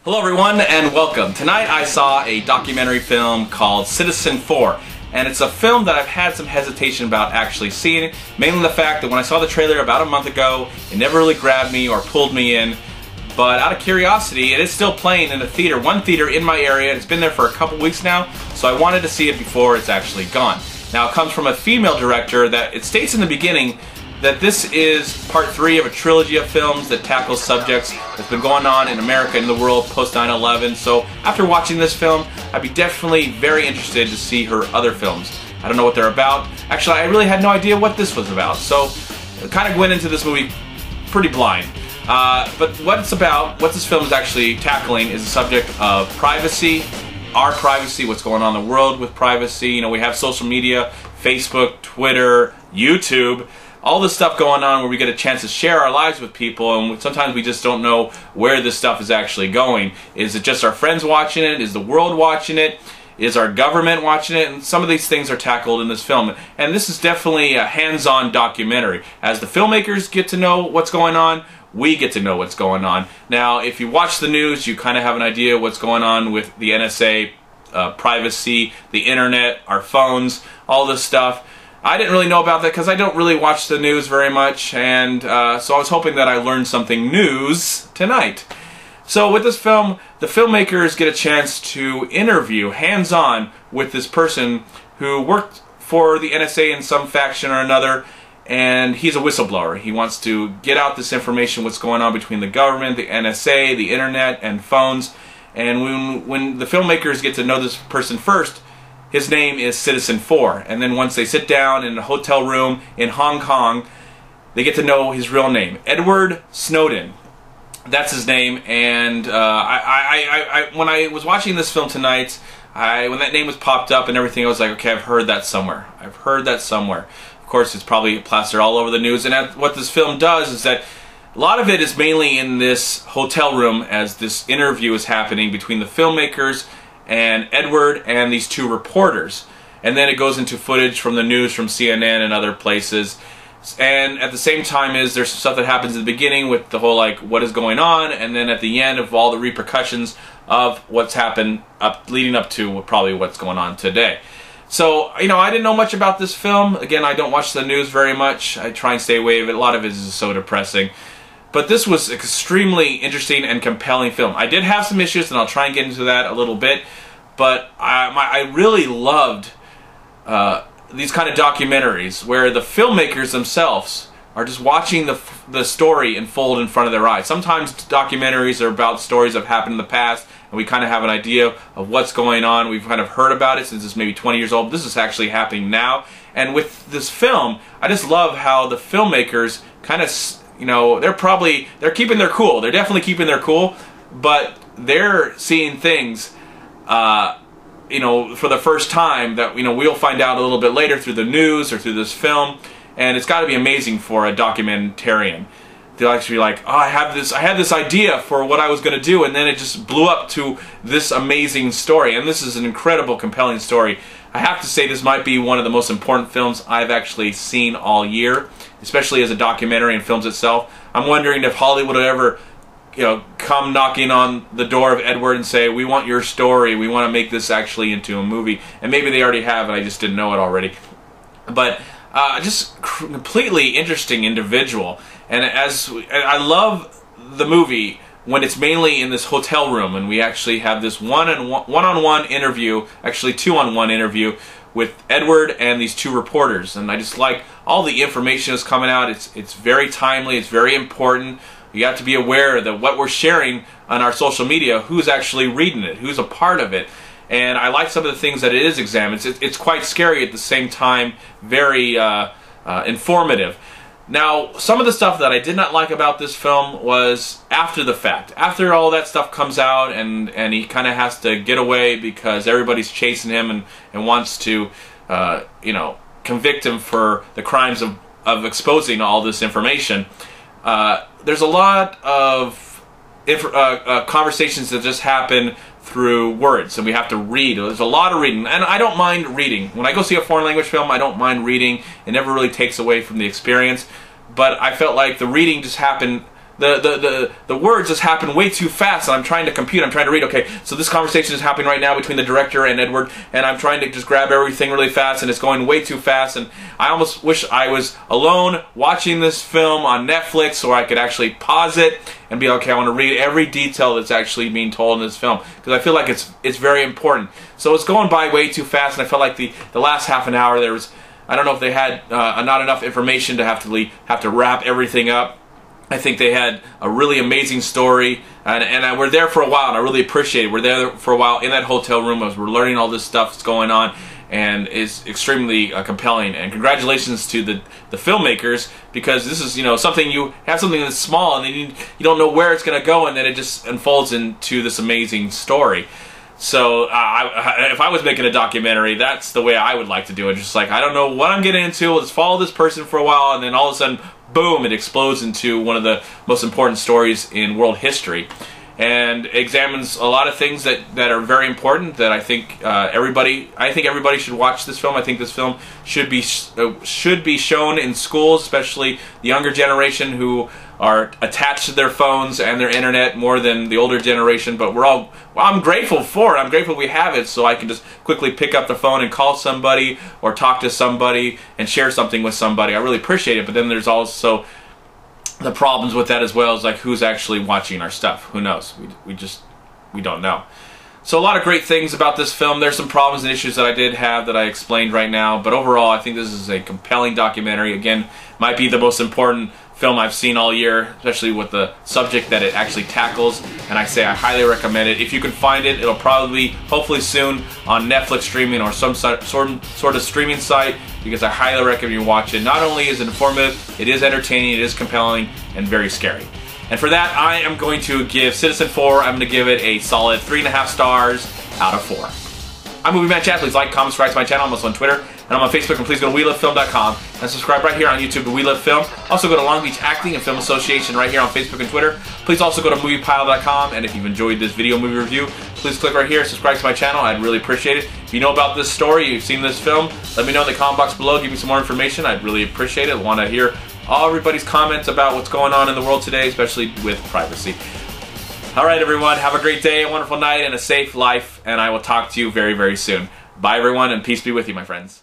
Hello everyone and welcome. Tonight I saw a documentary film called Citizenfour, and it's a film that I've had some hesitation about actually seeing, mainly the fact that when I saw the trailer about a month ago, it never really grabbed me or pulled me in, but out of curiosity it is still playing in a theater, one theater in my area. It's been there for a couple weeks now, so I wanted to see it before it's actually gone. Now it comes from a female director that it states in the beginning that this is part 3 of a trilogy of films that tackles subjects that's been going on in America and the world post 9/11. So after watching this film, I'd be definitely very interested to see her other films. I don't know what they're about. Actually, I really had no idea what this was about, so I kind of went into this movie pretty blind. But what it's about, what this film is actually tackling, is the subject of privacy, our privacy, what's going on in the world with privacy. You know, we have social media, Facebook, Twitter, YouTube, all this stuff going on where we get a chance to share our lives with people, and sometimes we just don't know where this stuff is actually going. Is it just our friends watching it? Is the world watching it? Is our government watching it? And some of these things are tackled in this film. And this is definitely a hands-on documentary. As the filmmakers get to know what's going on, we get to know what's going on. Now, if you watch the news, you kind of have an idea what's going on with the NSA, privacy, the internet, our phones, all this stuff. I didn't really know about that because I don't really watch the news very much, and so I was hoping that I learned something news tonight. So with this film, the filmmakers get a chance to interview hands-on with this person who worked for the NSA in some faction or another, and he's a whistleblower. He wants to get out this information, what's going on between the government, the NSA, the internet, and phones. And when the filmmakers get to know this person first, his name is Citizenfour, and then once they sit down in a hotel room in Hong Kong, they get to know his real name, Edward Snowden. That's his name. And when I was watching this film tonight, when that name was popped up and everything, I was like, okay, I've heard that somewhere. I've heard that somewhere. Of course, it's probably plastered all over the news. And what this film does is that a lot of it is mainly in this hotel room as this interview is happening between the filmmakers and Edward and these two reporters. And then it goes into footage from the news from CNN and other places. And at the same time there's some stuff that happens at the beginning with the whole like what is going on, and then at the end of all the repercussions of what's happened leading up to probably what's going on today. So, you know, I didn't know much about this film. Again, I don't watch the news very much. I try and stay away from it. A lot of it is so depressing. But this was an extremely interesting and compelling film. I did have some issues, and I'll try and get into that a little bit. But I really loved these kind of documentaries where the filmmakers themselves are just watching the story unfold in front of their eyes. Sometimes documentaries are about stories that have happened in the past, and we kind of have an idea of what's going on. We've kind of heard about it since it's maybe 20 years old. This is actually happening now. And with this film, I just love how the filmmakers kind of, you know, they're keeping their cool. They're definitely keeping their cool, but they're seeing things, you know, for the first time that, you know, we'll find out a little bit later through the news or through this film. And it's got to be amazing for a documentarian. They'll actually be like, oh, I had this idea for what I was going to do, and then it just blew up to this amazing story. And this is an incredible, compelling story. I have to say this might be one of the most important films I've actually seen all year, especially as a documentary and films itself. I'm wondering if Hollywood will ever, you know, come knocking on the door of Edward and say, we want your story, we want to make this actually into a movie. And maybe they already have, and I just didn't know it already. But just completely interesting individual. And I love the movie when it's mainly in this hotel room, and we actually have this one-on-one interview, actually two-on-one interview with Edward and these two reporters. And I just like all the information that's coming out. It's very timely, it's very important. You have to be aware that what we're sharing on our social media, who's actually reading it, who's a part of it. And I like some of the things that it is examined. It's quite scary at the same time, very informative. Now, some of the stuff that I did not like about this film was after the fact. After all that stuff comes out and he kind of has to get away because everybody's chasing him and wants to, you know, convict him for the crimes of exposing all this information. There's a lot of conversations that just happen through words, and we have to read. There's a lot of reading, and I don't mind reading. When I go see a foreign language film, I don't mind reading. It never really takes away from the experience, but I felt like the reading just happened the words just happen way too fast, and I'm trying to compute. I'm trying to read. Okay, so this conversation is happening right now between the director and Edward, and I'm trying to just grab everything really fast, and it's going way too fast. And I almost wish I was alone watching this film on Netflix, or I could actually pause it and be okay. I want to read every detail that's actually being told in this film, because I feel like it's very important. So it's going by way too fast, and I felt like the last half an hour there was, I don't know if they had not enough information to have to wrap everything up. I think they had a really amazing story, and we're there for a while, and I really appreciate it. We're there for a while in that hotel room as we're learning all this stuff that's going on, and it's extremely compelling. And congratulations to the filmmakers, because this is, you know, something, you have something that's small, and then you don't know where it's going to go, and then it just unfolds into this amazing story. So if I was making a documentary, that's the way I would like to do it. Just like, I don't know what I'm getting into, let's follow this person for a while, and then all of a sudden, boom, it explodes into one of the most important stories in world history, and examines a lot of things that are very important, that I think everybody should watch this film. I think this film should be shown in schools, especially the younger generation who are attached to their phones and their internet more than the older generation. But I'm grateful for it. I'm grateful we have it, so I can just quickly pick up the phone and call somebody or talk to somebody and share something with somebody. I really appreciate it. But then there's also the problems with that as well, is like, who's actually watching our stuff? Who knows? We don't know. So a lot of great things about this film. There's some problems and issues that I did have that I explained right now, but overall I think this is a compelling documentary. Again, might be the most important film I've seen all year, especially with the subject that it actually tackles, and I say I highly recommend it. If you can find it, it'll probably be, hopefully soon, on Netflix streaming or some sort of streaming site, because I highly recommend you watch it. Not only is it informative, it is entertaining, it is compelling, and very scary. And for that, I am going to give Citizenfour, I'm going to give it a solid 3.5 stars out of 4. I'm MovieManCHAD. Please like, comment, subscribe to my channel. I'm also on Twitter, and I'm on Facebook, and please go to WeLoveFilm.com and subscribe right here on YouTube to We Love Film. Also go to Long Beach Acting and Film Association right here on Facebook and Twitter. Please also go to MoviePile.com, and if you've enjoyed this video movie review, please click right here, subscribe to my channel. I'd really appreciate it. If you know about this story, you've seen this film, let me know in the comment box below. Give me some more information. I'd really appreciate it. I want to hear everybody's comments about what's going on in the world today, especially with privacy. Alright everyone, have a great day, a wonderful night, and a safe life, and I will talk to you very, very soon. Bye everyone, and peace be with you, my friends.